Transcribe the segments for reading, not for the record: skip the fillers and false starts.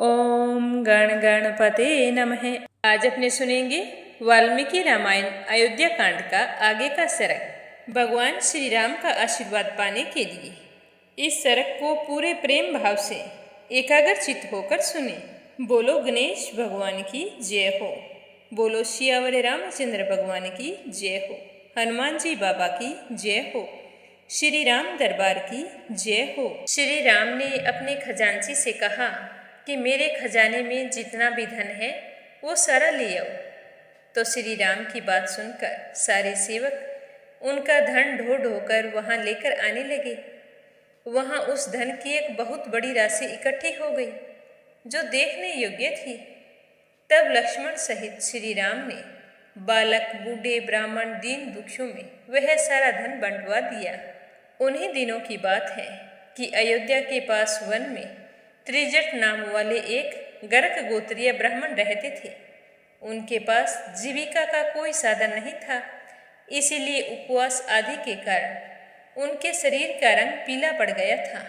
ओम गण गणपते नमः। आज अपने सुनेंगे वाल्मीकि रामायण अयोध्या कांड का आगे का सरक। भगवान श्री राम का आशीर्वाद पाने के लिए इस सरक को पूरे प्रेम भाव से एकाग्रचित्त होकर सुने। बोलो गणेश भगवान की जय हो। बोलो सियावर रामचंद्र भगवान की जय हो। हनुमान जी बाबा की जय हो। श्री राम दरबार की जय हो। श्री राम ने अपने खजांची से कहा कि मेरे खजाने में जितना भी धन है वो सारा ले आओ। तो श्री राम की बात सुनकर सारे सेवक उनका धन ढो ढोकर वहां लेकर आने लगे। वहां उस धन की एक बहुत बड़ी राशि इकट्ठी हो गई जो देखने योग्य थी। तब लक्ष्मण सहित श्री राम ने बालक, बूढ़े, ब्राह्मण, दीन दुखियों में वह सारा धन बंटवा दिया। उन्हीं दिनों की बात है कि अयोध्या के पास वन में त्रिजट नाम वाले एक गर्क गोत्रीय ब्राह्मण रहते थे। उनके पास जीविका का कोई साधन नहीं था, इसीलिए उपवास आदि के कारण उनके शरीर का रंग पीला पड़ गया था।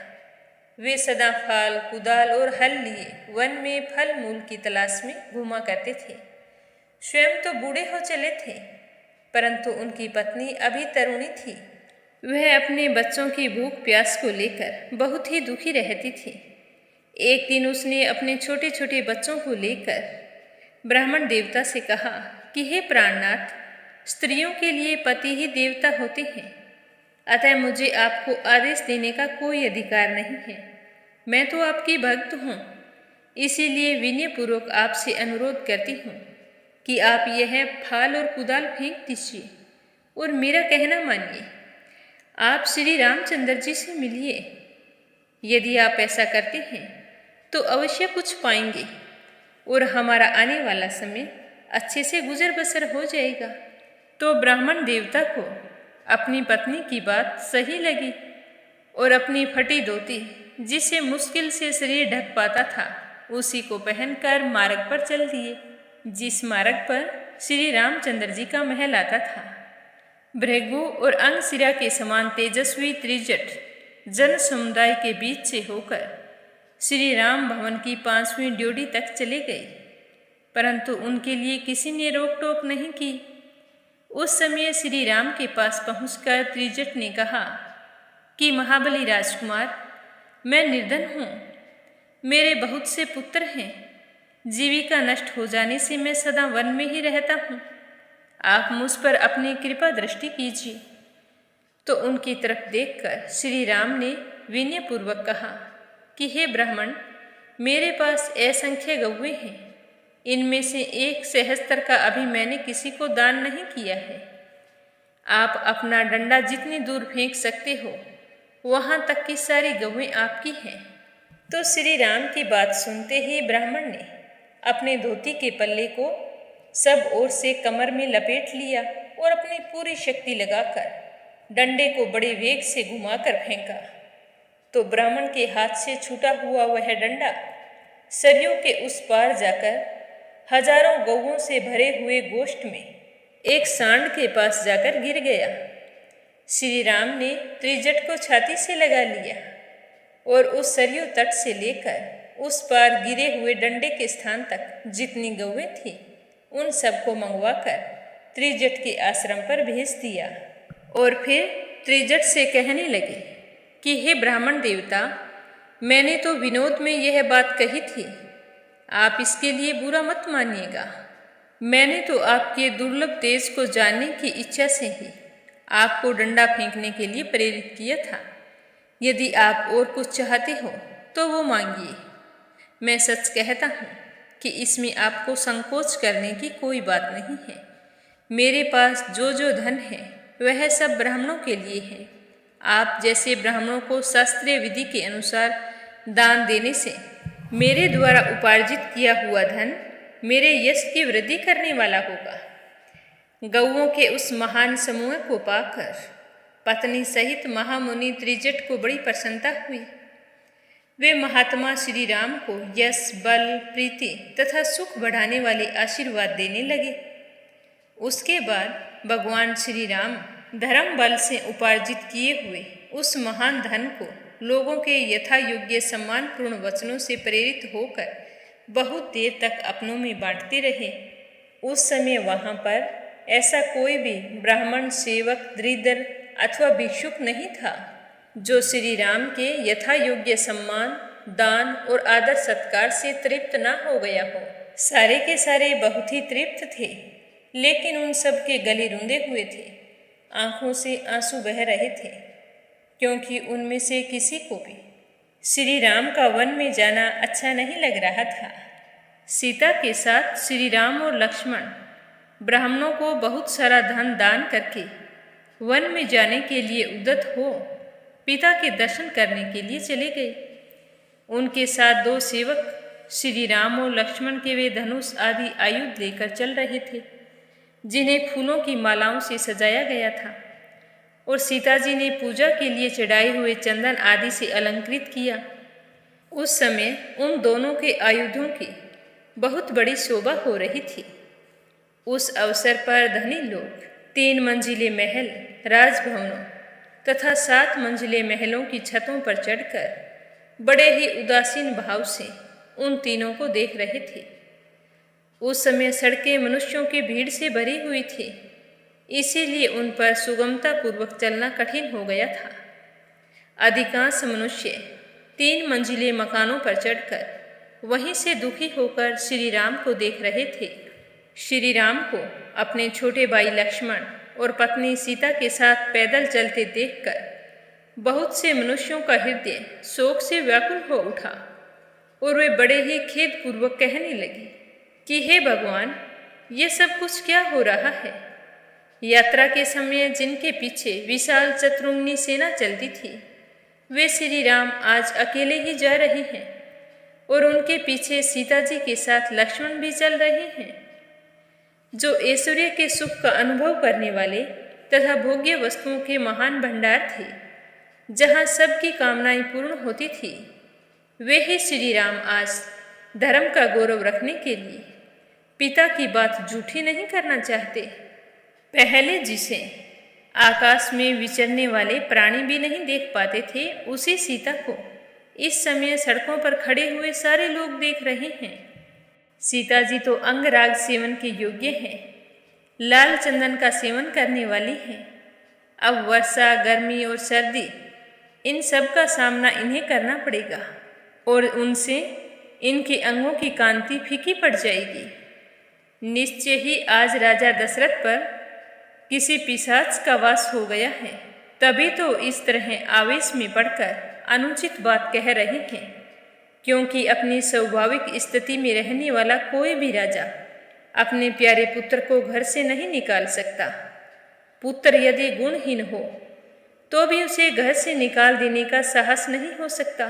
वे सदा फाल, कुदाल और हल लिए वन में फल मूल की तलाश में घूमा करते थे। स्वयं तो बूढ़े हो चले थे, परंतु उनकी पत्नी अभी तरुणी थी। वह अपने बच्चों की भूख प्यास को लेकर बहुत ही दुखी रहती थी। एक दिन उसने अपने छोटे छोटे बच्चों को लेकर ब्राह्मण देवता से कहा कि हे प्राणनाथ, स्त्रियों के लिए पति ही देवता होते हैं, अतः मुझे आपको आदेश देने का कोई अधिकार नहीं है। मैं तो आपकी भक्त हूँ, इसीलिए विनयपूर्वक आपसे अनुरोध करती हूँ कि आप यह फाल और कुदाल फेंक दीजिए और मेरा कहना मानिए। आप श्री रामचंद्र जी से मिलिए। यदि आप ऐसा करते हैं तो अवश्य कुछ पाएंगे और हमारा आने वाला समय अच्छे से गुजर बसर हो जाएगा। तो ब्राह्मण देवता को अपनी पत्नी की बात सही लगी और अपनी फटी धोती, जिसे मुश्किल से शरीर ढक पाता था, उसी को पहनकर मार्ग पर चल दिए, जिस मार्ग पर श्री रामचंद्र जी का महल आता था। भृगु और अंगशिरा के समान तेजस्वी त्रिजट जन समुदाय के बीच से होकर श्री राम भवन की 5वीं ड्योढ़ी तक चले गए, परंतु उनके लिए किसी ने रोक टोक नहीं की। उस समय श्री राम के पास पहुंचकर त्रिजट ने कहा कि महाबली राजकुमार, मैं निर्धन हूँ, मेरे बहुत से पुत्र हैं, जीविका नष्ट हो जाने से मैं सदा वन में ही रहता हूँ। आप मुझ पर अपनी कृपा दृष्टि कीजिए। तो उनकी तरफ देखकर श्री राम ने विनयपूर्वक कहा कि हे ब्राह्मण, मेरे पास असंख्य गौएं हैं, इनमें से एक सहस्त्र का अभी मैंने किसी को दान नहीं किया है। आप अपना डंडा जितनी दूर फेंक सकते हो, वहां तक की सारी गौएं आपकी हैं। तो श्री राम की बात सुनते ही ब्राह्मण ने अपने धोती के पल्ले को सब ओर से कमर में लपेट लिया और अपनी पूरी शक्ति लगाकर डंडे को बड़े वेग से घुमाकर फेंका। तो ब्राह्मण के हाथ से छूटा हुआ वह डंडा सरयू के उस पार जाकर हजारों गौओं से भरे हुए गोष्ठ में एक सांड के पास जाकर गिर गया। श्री राम ने त्रिजट को छाती से लगा लिया और उस सरयू तट से लेकर उस पार गिरे हुए डंडे के स्थान तक जितनी गौएं थी, उन सबको मंगवाकर त्रिजट के आश्रम पर भेज दिया। और फिर त्रिजट से कहने लगे कि हे ब्राह्मण देवता, मैंने तो विनोद में यह बात कही थी, आप इसके लिए बुरा मत मानिएगा। मैंने तो आपके दुर्लभ तेज को जानने की इच्छा से ही आपको डंडा फेंकने के लिए प्रेरित किया था। यदि आप और कुछ चाहते हो तो वो मांगिए। मैं सच कहता हूँ कि इसमें आपको संकोच करने की कोई बात नहीं है। मेरे पास जो जो धन है वह सब ब्राह्मणों के लिए है। आप जैसे ब्राह्मणों को शास्त्रीय विधि के अनुसार दान देने से मेरे द्वारा उपार्जित किया हुआ धन मेरे यश की वृद्धि करने वाला होगा। गौओं के उस महान समूह को पाकर पत्नी सहित महामुनि त्रिजट को बड़ी प्रसन्नता हुई। वे महात्मा श्री राम को यश, बल, प्रीति तथा सुख बढ़ाने वाले आशीर्वाद देने लगे। उसके बाद भगवान श्री राम धर्म बल से उपार्जित किए हुए उस महान धन को लोगों के यथा योग्य सम्मानपूर्ण वचनों से प्रेरित होकर बहुत देर तक अपनों में बांटते रहे। उस समय वहां पर ऐसा कोई भी ब्राह्मण, सेवक, दरिद्र अथवा भिक्षुक नहीं था जो श्री राम के यथा योग्य सम्मान, दान और आदर सत्कार से तृप्त न हो गया हो। सारे के सारे बहुत ही तृप्त थे, लेकिन उन सब के गले रुंधे हुए थे, आंखों से आंसू बह रहे थे, क्योंकि उनमें से किसी को भी श्री राम का वन में जाना अच्छा नहीं लग रहा था। सीता के साथ श्री राम और लक्ष्मण ब्राह्मणों को बहुत सारा धन दान करके वन में जाने के लिए उद्यत हो पिता के दर्शन करने के लिए चले गए। उनके साथ 2 सेवक श्री राम और लक्ष्मण के वे धनुष आदि आयुध लेकर चल रहे थे, जिन्हें फूलों की मालाओं से सजाया गया था, और सीता जी ने पूजा के लिए चढ़ाए हुए चंदन आदि से अलंकृत किया। उस समय उन दोनों के आयुधों की बहुत बड़ी शोभा हो रही थी। उस अवसर पर धनी लोग 3 मंजिले महल, राजभवनों तथा 7 मंजिले महलों की छतों पर चढ़कर बड़े ही उदासीन भाव से उन तीनों को देख रहे थे। उस समय सड़कें मनुष्यों की भीड़ से भरी हुई थी, इसीलिए उन पर सुगमता पूर्वक चलना कठिन हो गया था। अधिकांश मनुष्य 3 मंजिले मकानों पर चढ़कर वहीं से दुखी होकर श्री राम को देख रहे थे। श्री राम को अपने छोटे भाई लक्ष्मण और पत्नी सीता के साथ पैदल चलते देखकर बहुत से मनुष्यों का हृदय शोक से व्याकुल हो उठा, और वे बड़े ही खेदपूर्वक कहने लगे कि हे भगवान, ये सब कुछ क्या हो रहा है। यात्रा के समय जिनके पीछे विशाल चतुरंगी सेना चलती थी, वे श्री राम आज अकेले ही जा रहे हैं, और उनके पीछे सीता जी के साथ लक्ष्मण भी चल रहे हैं, जो ऐश्वर्य के सुख का अनुभव करने वाले तथा भोग्य वस्तुओं के महान भंडार थे, जहाँ सबकी कामनाएं पूर्ण होती थी। वे ही श्री राम आज धर्म का गौरव रखने के लिए पिता की बात झूठी नहीं करना चाहते। पहले जिसे आकाश में विचरने वाले प्राणी भी नहीं देख पाते थे, उसी सीता को इस समय सड़कों पर खड़े हुए सारे लोग देख रहे हैं। सीता जी तो अंगराग सेवन के योग्य हैं, लाल चंदन का सेवन करने वाली हैं। अब वर्षा, गर्मी और सर्दी, इन सब का सामना इन्हें करना पड़ेगा, और उनसे इनके अंगों की कांति फीकी पड़ जाएगी। निश्चय ही आज राजा दशरथ पर किसी पिशाच का वास हो गया है, तभी तो इस तरह आवेश में पड़कर अनुचित बात कह रहे हैं, क्योंकि अपनी स्वाभाविक स्थिति में रहने वाला कोई भी राजा अपने प्यारे पुत्र को घर से नहीं निकाल सकता। पुत्र यदि गुणहीन हो तो भी उसे घर से निकाल देने का साहस नहीं हो सकता,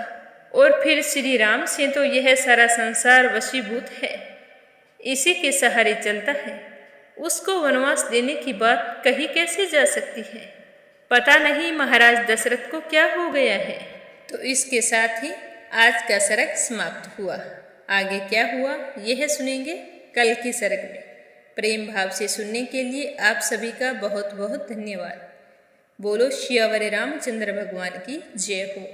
और फिर श्री राम से तो यह सारा संसार वशीभूत है, इसी के सहारे चलता है। उसको वनवास देने की बात कही कैसे जा सकती है। पता नहीं महाराज दशरथ को क्या हो गया है। तो इसके साथ ही आज का सरग समाप्त हुआ। आगे क्या हुआ यह सुनेंगे कल की सरग में। प्रेम भाव से सुनने के लिए आप सभी का बहुत बहुत धन्यवाद। बोलो श्यावरे रामचंद्र भगवान की जय हो।